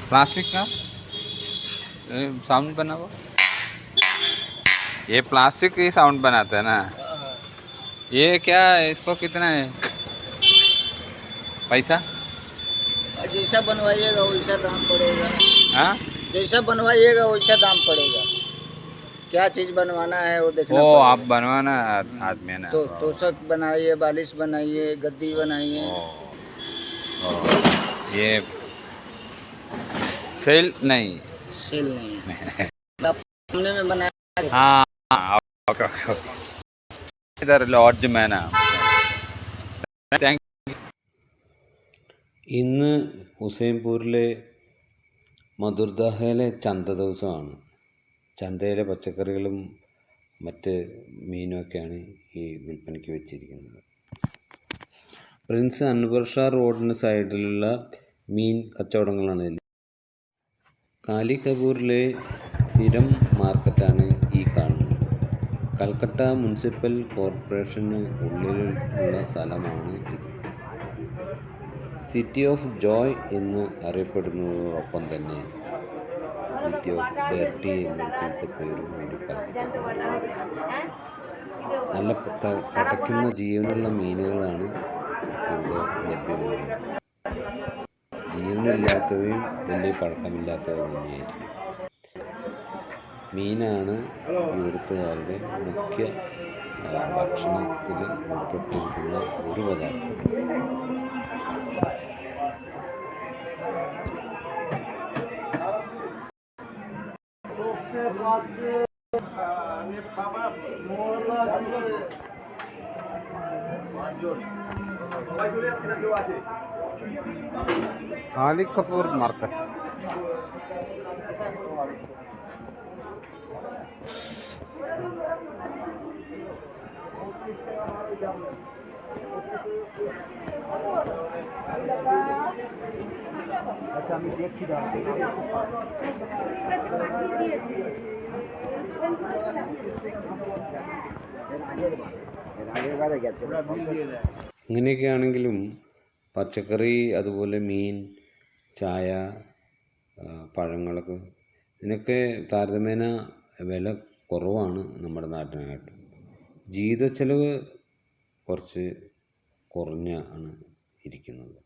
Plastic का sound बना हुआ, ये प्लास्टिक की साउंड बनाता है ना। ये क्या है, इसको कितना है पैसा? जैसा बनवाइएगा वैसा दाम पड़ेगा। हाँ, जैसा बनवाइएगा वैसा दाम पड़ेगा। क्या चीज़ बनवाना है वो देखना वो पड़ेगा। आप बनवाना आदमी है ना। तो तोशक बनाइए, बालिश बनाइए, गद्दी बनाइए। ये सेल नहीं। सेल नहीं है। आप सामने में बनाया। हाँ, ओके ओके ओके। इधर लॉड्ज में ना। താങ്ക് ഇന്ന് ഹുസൈൻപൂരിലെ മധുർദാഹയിലെ ചന്ത ദിവസമാണ്. ചന്തയിലെ പച്ചക്കറികളും മറ്റ് മീനുമൊക്കെയാണ് ഈ വിൽപ്പനയ്ക്ക് വെച്ചിരിക്കുന്നത്. പ്രിൻസ് അൻവർ ഷാ റോഡിന് സൈഡിലുള്ള മീൻ കച്ചവടങ്ങളാണ് ഇതിൽ. കാലി കപൂറിലെ സ്ഥിരം മാർക്കറ്റാണ് ഈ കാണുന്നത്. കൽക്കട്ട മുനിസിപ്പൽ കോർപ്പറേഷന് ഉള്ളിലുള്ള സ്ഥലമാണ് ഇത്. സിറ്റി ഓഫ് ജോയ് എന്ന് അറിയപ്പെടുന്നതോടൊപ്പം തന്നെ സിറ്റി ഓഫ് ഡെർട്ടി എന്നൊരു ചീത്തപ്പേരും കൂടി കൽക്കട്ട. നല്ല പടയ്ക്കുന്ന ജീവനുള്ള മീനുകളാണ് ഇവിടെ ലഭ്യമാകുന്നത്. ജീവനില്ലാത്തവയും വലിയ പഴക്കമില്ലാത്തവ തന്നെയായിരിക്കും. മീനാണ് ഇവിടുത്തുകാരുടെ മുഖ്യ ഭക്ഷണത്തിൽ ഉൾപ്പെട്ടിരിക്കുന്ന ഒരു പദാർത്ഥം. കാലി കപൂർ മാർക്കറ്റ്. ഇങ്ങനെയൊക്കെയാണെങ്കിലും പച്ചക്കറി, അതുപോലെ മീൻ, ചായ, പഴങ്ങളൊക്കെ ഇതിനൊക്കെ താരതമ്യേന വില കുറവാണ് നമ്മുടെ നാട്ടിനായിട്ട്. ജീവിത ചെലവ് കുറച്ച് കുറഞ്ഞാണ് ഇരിക്കുന്നത്.